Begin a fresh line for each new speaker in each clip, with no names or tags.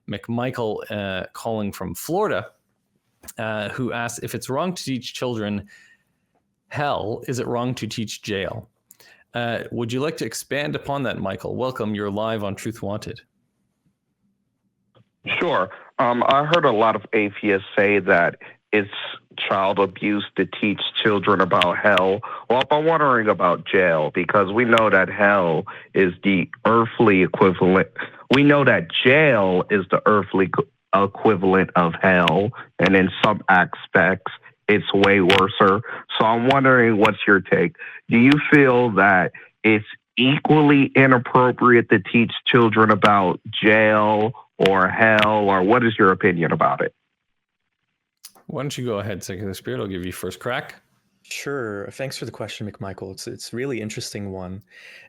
McMichael calling from Florida, who asks, if it's wrong to teach children hell, is it wrong to teach jail? Would you like to expand upon that, Michael? Welcome. You're live on Truth Wanted.
Sure. I heard a lot of atheists say that it's child abuse to teach children about hell. Well, I'm wondering about jail, because we know that hell is the earthly equivalent. We know that jail is the earthly equivalent of hell, and in some aspects, it's way worse. So I'm wondering, what's your take? Do you feel that it's equally inappropriate to teach children about jail or hell, or what is your opinion about it?
Why don't you go ahead, Secular Spirit? I'll give you first crack.
Sure. Thanks for the question, McMichael. It's a really interesting one.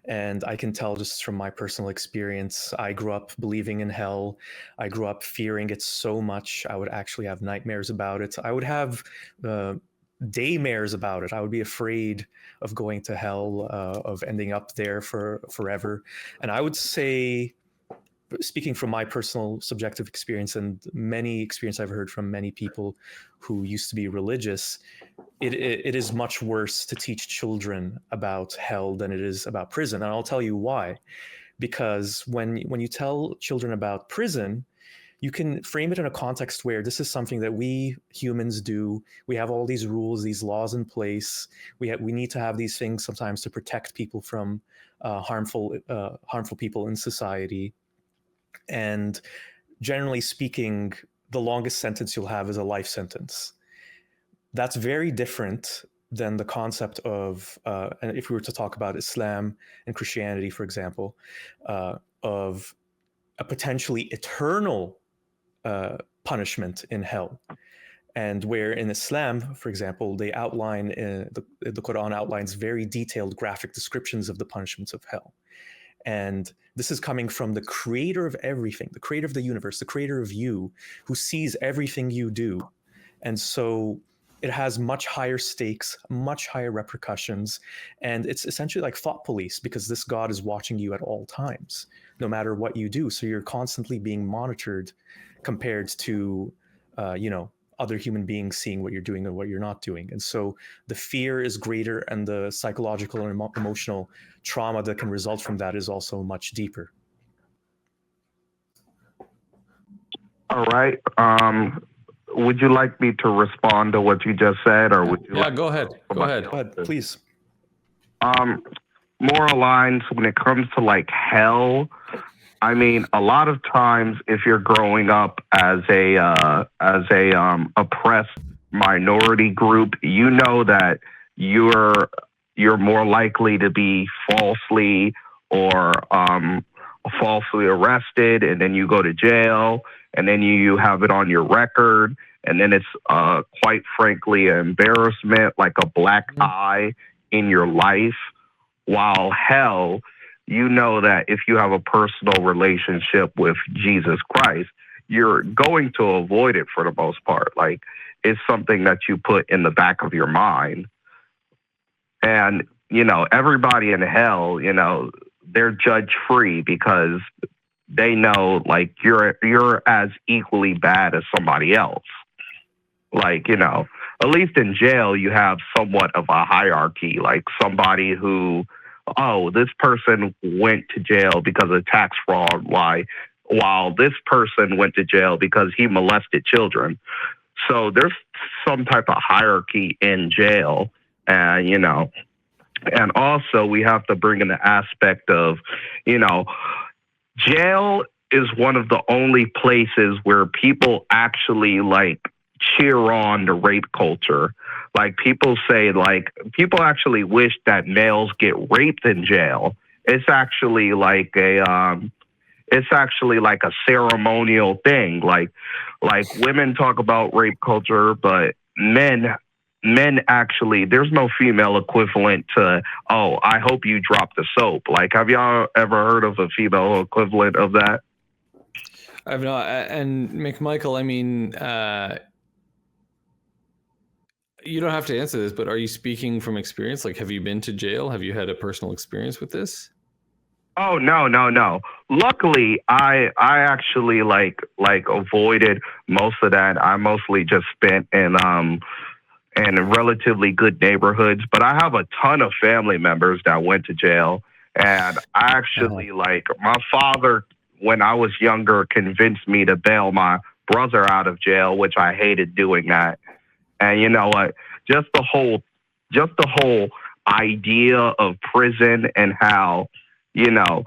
And I can tell just from my personal experience, I grew up believing in hell. I grew up fearing it so much. I would actually have nightmares about it. I would have daymares about it. I would be afraid of going to hell, of ending up there for forever. And I would say, speaking from my personal subjective experience and many experience I've heard from many people who used to be religious, it is much worse to teach children about hell than it is about prison. And I'll tell you why. Because when you tell children about prison, you can frame it in a context where this is something that we humans do. We have all these rules, these laws in place. We need to have these things sometimes to protect people from harmful people in society. And generally speaking, the longest sentence you'll have is a life sentence. That's very different than the concept of, and if we were to talk about Islam and Christianity, for example, of a potentially eternal punishment in hell. And where in Islam, for example, they outline, the Quran outlines very detailed graphic descriptions of the punishments of hell. And this is coming from the creator of everything, the creator of the universe, the creator of you, who sees everything you do. And so it has much higher stakes, much higher repercussions. And it's essentially like thought police, because this God is watching you at all times, no matter what you do. So you're constantly being monitored compared to, other human beings seeing what you're doing and what you're not doing. And so the fear is greater, and the psychological and emotional trauma that can result from that is also much deeper.
All right. Would you like me to respond to what you just said, or would you?
Yeah, go ahead. Go ahead,
please.
Moral lines when it comes to like hell. I mean, a lot of times, if you're growing up as a oppressed minority group, you know that you're more likely to be falsely arrested, and then you go to jail, and then you have it on your record, and then it's quite frankly an embarrassment, like a black eye in your life. While hell, you know that if you have a personal relationship with Jesus Christ, you're going to avoid it for the most part. Like, it's something that you put in the back of your mind. And, everybody in hell, they're judge free, because they know, like, you're as equally bad as somebody else. Like, at least in jail, you have somewhat of a hierarchy, like somebody who, this person went to jail because of tax fraud, while this person went to jail because he molested children. So there's some type of hierarchy in jail. And also we have to bring in the aspect of, jail is one of the only places where people actually like cheer on the rape culture. Like, people say, like, people actually wish that males get raped in jail. It's actually like a ceremonial thing. Like women talk about rape culture, but men actually, there's no female equivalent to, I hope you drop the soap. Like, have y'all ever heard of a female equivalent of that?
I've not. And McMichael, I mean, you don't have to answer this, but are you speaking from experience? Like, have you been to jail? Have you had a personal experience with this?
Oh no, no, no. Luckily, I actually like avoided most of that. I mostly just spent in relatively good neighborhoods, but I have a ton of family members that went to jail. And I actually like my father when I was younger convinced me to bail my brother out of jail, which I hated doing that. And you know what? Just the whole just the whole idea of prison and how, you know,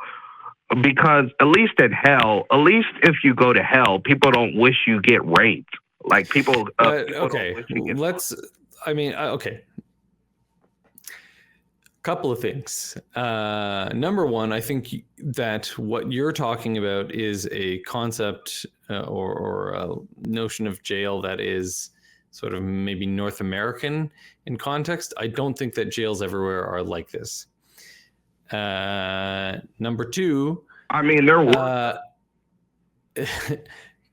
because at least in hell, at least if you go to hell, people don't wish you get raped. Like people, people
Okay,
don't wish you get
okay. Couple of things. Number one, I think that what you're talking about is a concept or a notion of jail that is sort of maybe North American in context. I don't think that jails everywhere are like this. Number two,
I mean, there were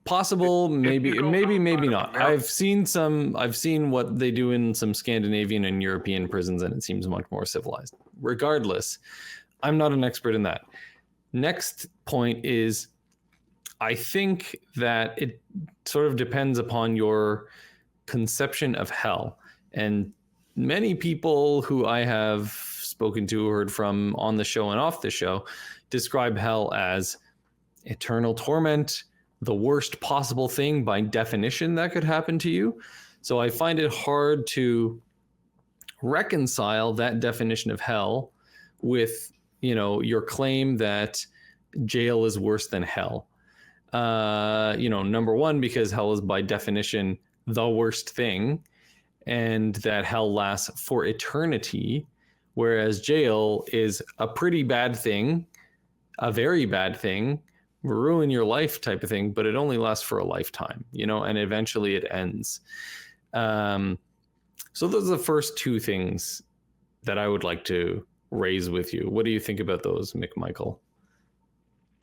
possible, maybe not.
America.
I've seen what they do in some Scandinavian and European prisons, and it seems much more civilized. Regardless, I'm not an expert in that. Next point is, I think that it sort of depends upon your conception of hell. And many people who I have spoken to, heard from on the show and off the show, describe hell as eternal torment, the worst possible thing by definition that could happen to you. So I find it hard to reconcile that definition of hell with, you know, your claim that jail is worse than hell. Number one, because hell is by definition the worst thing, and that hell lasts for eternity, whereas jail is a pretty bad thing, a very bad thing, ruin your life type of thing, but it only lasts for a lifetime, and eventually it ends. So those are the first two things that I would like to raise with you. What do you think about those, McMichael?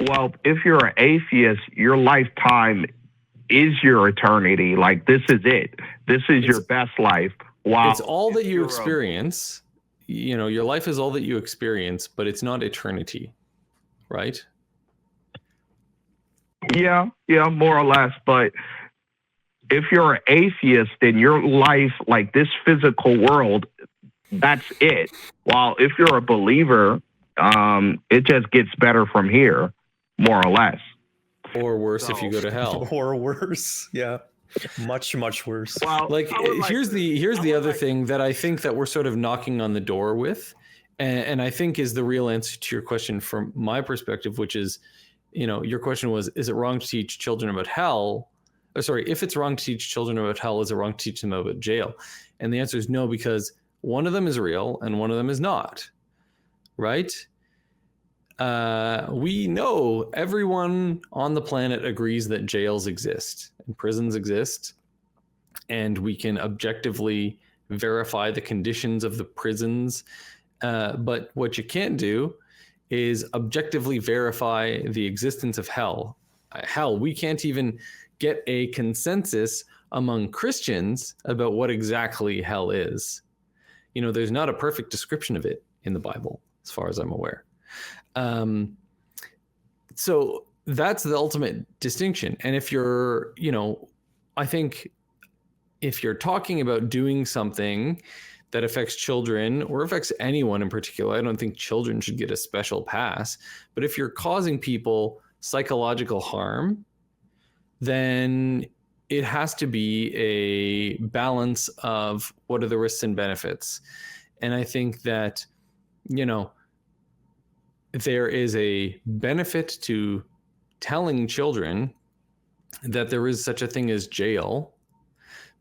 Well, if you're an atheist, your lifetime is your eternity. Like, this is it. This is your best life. Wow.
It's all that you experience. Your life is all that you experience, but it's not eternity, right?
Yeah, more or less. But if you're an atheist, then your life, like this physical world, that's it. While if you're a believer, it just gets better from here, more or less.
Or worse if you go to hell.
Or worse, yeah. Much, much worse.
Well, here's the other thing that I think that we're sort of knocking on the door with, and I think is the real answer to your question from my perspective, which is, your question was, is it wrong to teach children about hell? If it's wrong to teach children about hell, is it wrong to teach them about jail? And the answer is no, because one of them is real and one of them is not, right? We know everyone on the planet agrees that jails exist and prisons exist, and we can objectively verify the conditions of the prisons. But what you can't do is objectively verify the existence of hell. Hell, we can't even get a consensus among Christians about what exactly hell is. There's not a perfect description of it in the Bible, as far as I'm aware. So that's the ultimate distinction. And if you're, I think if you're talking about doing something that affects children or affects anyone in particular, I don't think children should get a special pass. But if you're causing people psychological harm, then it has to be a balance of what are the risks and benefits. And I think that, there is a benefit to telling children that there is such a thing as jail,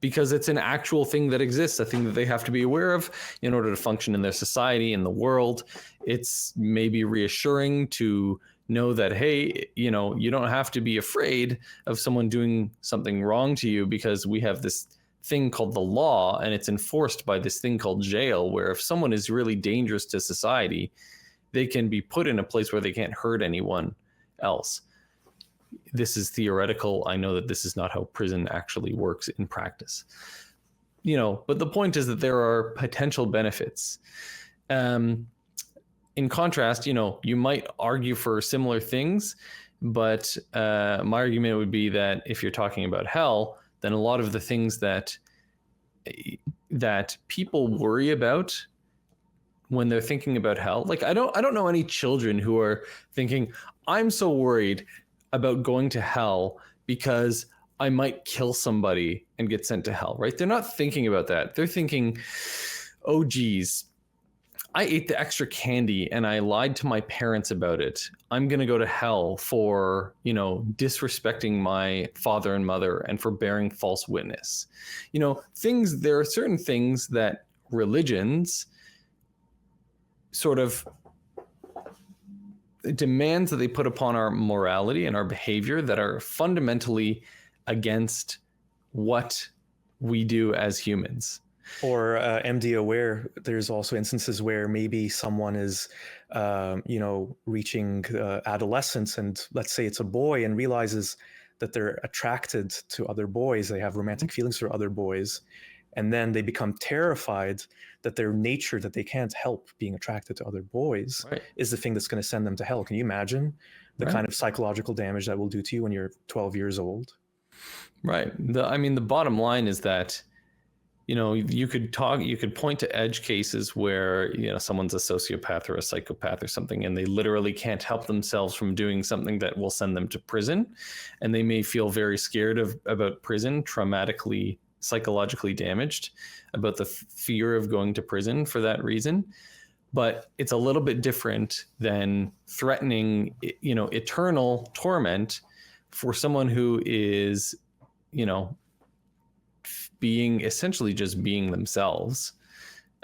because it's an actual thing that exists, a thing that they have to be aware of in order to function in their society, in the world. It's maybe reassuring to know that, hey, you don't have to be afraid of someone doing something wrong to you, because we have this thing called the law, and it's enforced by this thing called jail, where if someone is really dangerous to society, they can be put in a place where they can't hurt anyone else. This is theoretical. I know that this is not how prison actually works in practice. But the point is that there are potential benefits. in contrast, you might argue for similar things, but my argument would be that if you're talking about hell, then a lot of the things that people worry about when they're thinking about hell, like I don't know any children who are thinking, I'm so worried about going to hell because I might kill somebody and get sent to hell, right? They're not thinking about that. They're thinking, oh geez, I ate the extra candy and I lied to my parents about it. I'm going to go to hell for, disrespecting my father and mother and for bearing false witness. There are certain things that religions sort of demands that they put upon our morality and our behavior that are fundamentally against what we do as humans.
Or MD aware, there's also instances where maybe someone is, reaching adolescence, and let's say it's a boy, and realizes that they're attracted to other boys. They have romantic feelings for other boys. And then they become terrified that their nature, that they can't help being attracted to other boys, is the thing that's going to send them to hell. Can you imagine the kind of psychological damage that will do to you when you're 12 years old?
Right. The bottom line is that, you could point to edge cases where, someone's a sociopath or a psychopath or something, and they literally can't help themselves from doing something that will send them to prison. And they may feel very scared about prison, traumatically, psychologically damaged about the fear of going to prison for that reason. But it's a little bit different than threatening, eternal torment for someone who is, essentially just being themselves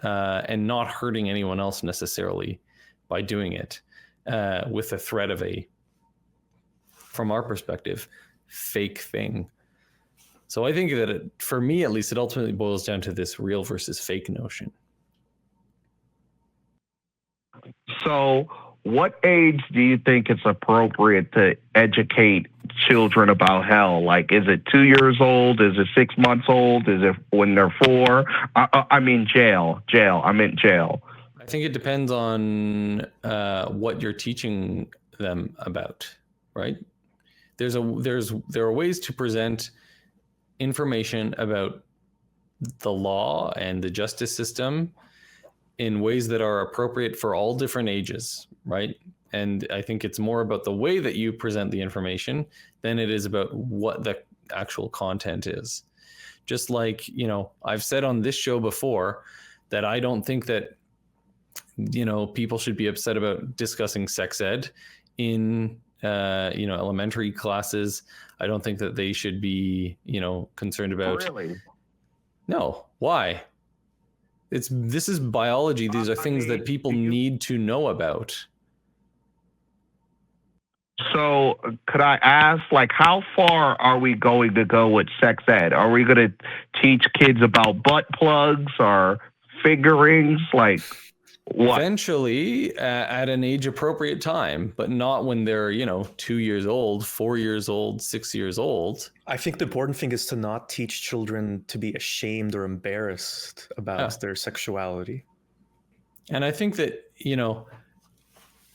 and not hurting anyone else necessarily by doing it with the threat of from our perspective, fake thing. So I think that for me, at least, it ultimately boils down to this real versus fake notion.
So what age do you think it's appropriate to educate children about hell? Like, is it 2 years old? Is it 6 months old? Is it when they're 4? I mean, jail. I meant jail.
I think it depends on what you're teaching them about, right? There are ways to present information about the law and the justice system in ways that are appropriate for all different ages, right? And I think it's more about the way that you present the information than it is about what the actual content is. Just like, I've said on this show before that I don't think that, people should be upset about discussing sex ed in, elementary classes. I don't think that they should be, concerned about.
Really?
No. Why? This is biology. These are things that people need to know about.
So could I ask, how far are we going to go with sex ed? Are we going to teach kids about butt plugs or fingerings? What?
Eventually, at an age appropriate time, but not when they're, 2 years old, 4 years old, 6 years old.
I think the important thing is to not teach children to be ashamed or embarrassed about their sexuality.
And I think that,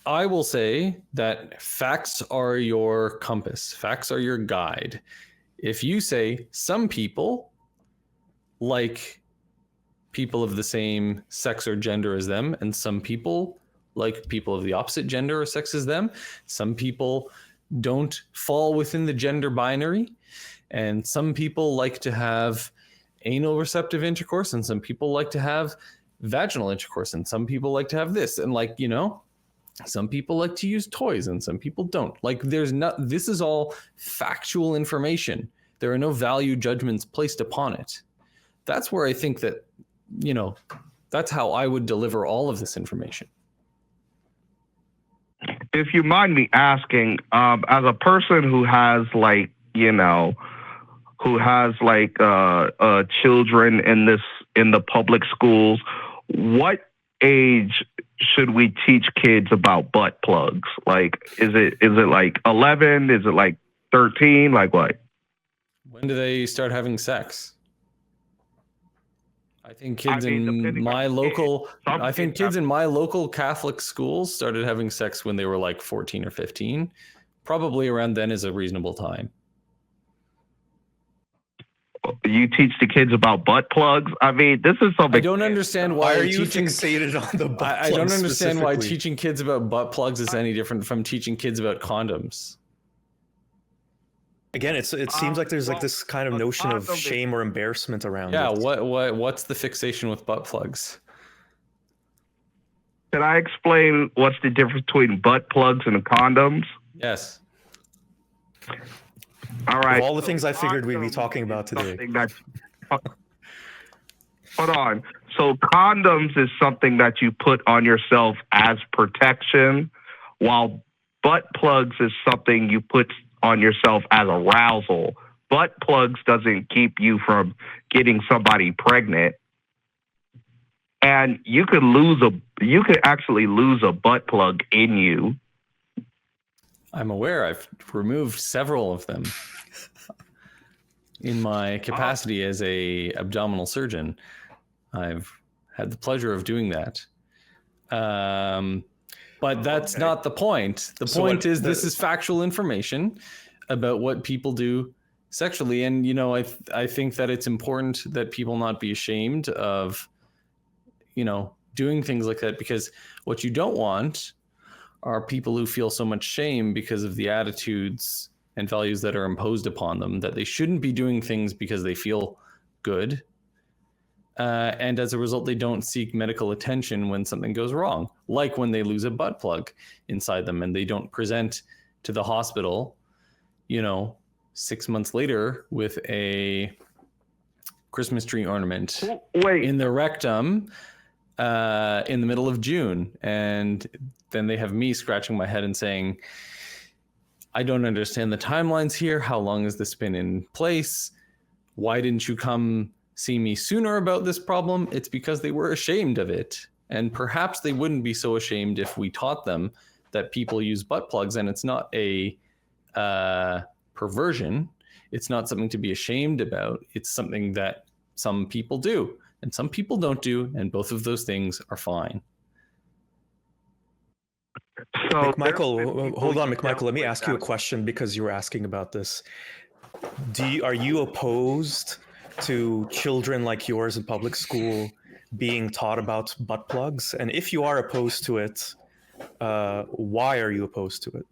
I will say that facts are your compass. Facts are your guide. If you say some people like people of the same sex or gender as them, and some people like people of the opposite gender or sex as them, some people don't fall within the gender binary, and some people like to have anal receptive intercourse, and some people like to have vaginal intercourse, and some people like to have this, and some people like to use toys and some people don't. This is all factual information. There are no value judgments placed upon it. That's where I think that, that's how I would deliver all of this information.
If you mind me asking, as a person who has children in the public schools, what age should we teach kids about butt plugs? Is it 11? Is it 13? What?
When do they start having sex? I think kids in my local Catholic schools started having sex when they were like 14 or 15. Probably around then is a reasonable time.
You teach the kids about butt plugs. I mean, this is something.
I don't understand why
are you fixated on the butt plugs?
I don't understand why teaching kids about butt plugs is any different from teaching kids about condoms.
Again, it seems like there's like this kind of notion of shame or embarrassment around it.
Yeah, what's the fixation with butt plugs?
Can I explain what's the difference between butt plugs and condoms?
Yes.
All right.
Of all the things I figured we'd be talking about today.
Hold on. So condoms is something that you put on yourself as protection, while butt plugs is something you put on yourself as arousal. Butt plugs doesn't keep you from getting somebody pregnant. And you could actually lose a butt plug in you.
I'm aware. I've removed several of them in my capacity as a abdominal surgeon. I've had the pleasure of doing that. But that's not the point. The point is this is factual information about what people do sexually. And, you know, I think that it's important that people not be ashamed of, you know, doing things like that, because what you don't want are people who feel so much shame because of the attitudes and values that are imposed upon them, that they shouldn't be doing things because they feel good. And as a result, they don't seek medical attention when something goes wrong, like when they lose a butt plug inside them and they don't present to the hospital, you know, 6 months later with a Christmas tree ornament in their rectum in the middle of June. And then they have me scratching my head and saying, I don't understand the timelines here. How long has this been in place? Why didn't you come see me sooner about this problem? It's because they were ashamed of it. And perhaps they wouldn't be so ashamed if we taught them that people use butt plugs, and it's not a perversion. It's not something to be ashamed about. It's something that some people do and some people don't do, and both of those things are fine.
So
McMichael, hold on, McMichael. Let me ask you a question, because you were asking about this. Are you opposed to children like yours in public school being taught about butt plugs? And if you are opposed to it, why are you opposed to it?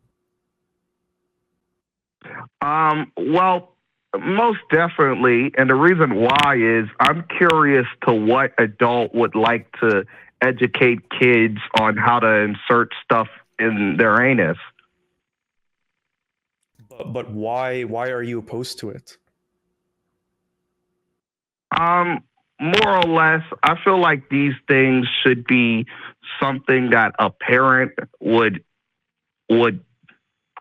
Well, most definitely. And the reason why is I'm curious to what adult would like to educate kids on how to insert stuff in their anus.
But why are you opposed to it?
More or less, I feel like these things should be something that a parent would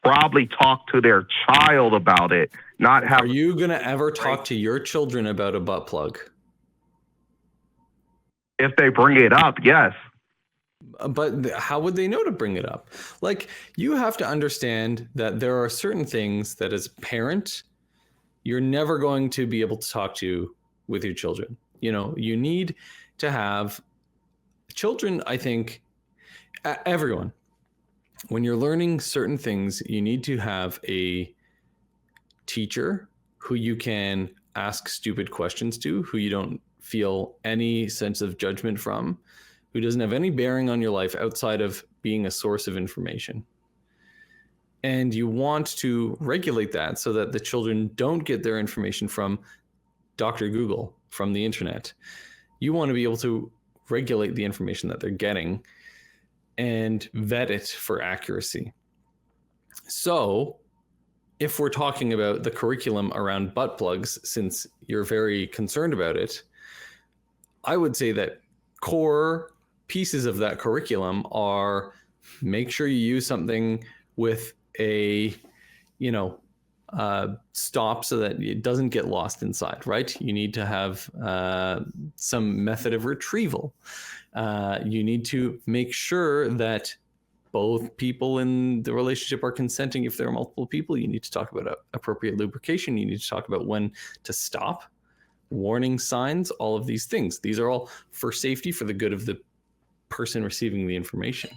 probably talk to their child about it. Not have.
Are you gonna ever talk to your children about a butt plug?
If they bring it up, yes.
But how would they know to bring it up? Like, you have to understand that there are certain things that as a parent, you're never going to be able to talk to with your children. You know, you need to have children, I think, everyone, when you're learning certain things, you need to have a teacher who you can ask stupid questions to, who you don't feel any sense of judgment from, who doesn't have any bearing on your life outside of being a source of information. And you want to regulate that so that the children don't get their information from Dr. Google, from the internet. You want to be able to regulate the information that they're getting and vet it for accuracy. So if we're talking about the curriculum around butt plugs, since you're very concerned about it, I would say that core pieces of that curriculum are make sure you use something with a, stop so that it doesn't get lost inside, right? You need to have some method of retrieval. You need to make sure that both people in the relationship are consenting. If there are multiple people, you need to talk about appropriate lubrication. You need to talk about when to stop warning signs, all of these things. These are all for safety, for the good of the person receiving the information.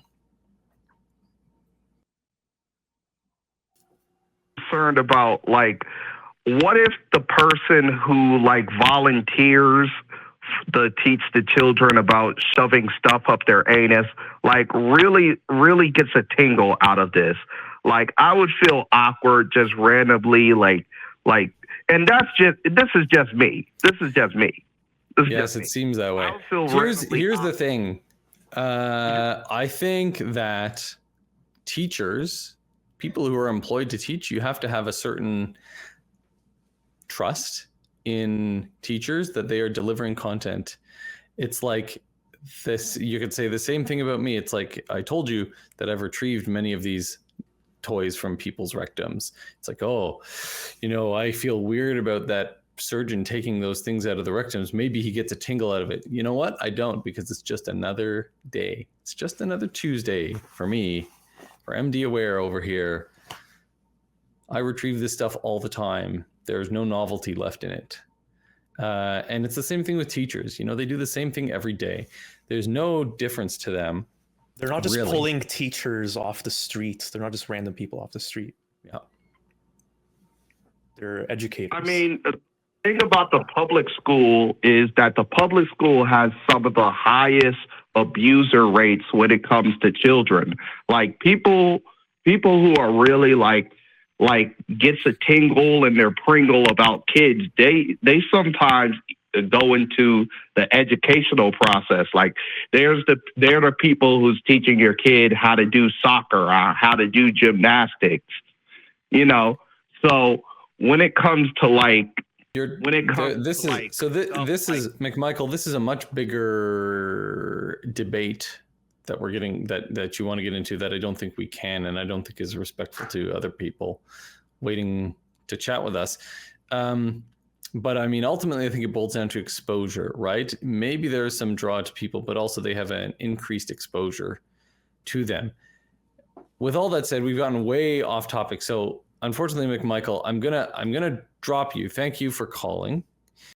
Concerned about, like, what if the person who like volunteers to teach the children about shoving stuff up their anus, like really gets a tingle out of this? Like, I would feel awkward just randomly, like, and this is just me.
Yes, it seems that way. Here's the thing. I think that teachers, people who are employed to teach, you have to have a certain trust in teachers that they are delivering content. It's like this, you could say the same thing about me. It's like, I told you that I've retrieved many of these toys from people's rectums. It's like, oh, I feel weird about that surgeon taking those things out of the rectums. Maybe he gets a tingle out of it. You know what? I don't, because it's just another day. It's just another Tuesday for me, for MD Aware over here. I retrieve this stuff all the time. There's no novelty left in it. And it's the same thing with teachers. They do the same thing every day. There's no difference to them.
They're not just pulling teachers off the streets. They're not just random people off the street.
Yeah.
They're educators.
I mean, the thing about the public school is that the public school has some of the highest abuser rates when it comes to children. Like, people who are really like gets a tingle in their pringle about kids, they sometimes go into the educational process. Like, they're the people who's teaching your kid how to do soccer, how to do gymnastics, So when it comes to
this is McMichael. This is a much bigger debate that we're getting, that you want to get into, that I don't think we can, and I don't think is respectful to other people waiting to chat with us. But I mean, ultimately, I think it boils down to exposure, right? Maybe there's some draw to people, but also they have an increased exposure to them. With all that said, we've gotten way off topic. So unfortunately, McMichael, I'm gonna drop you. Thank you for calling.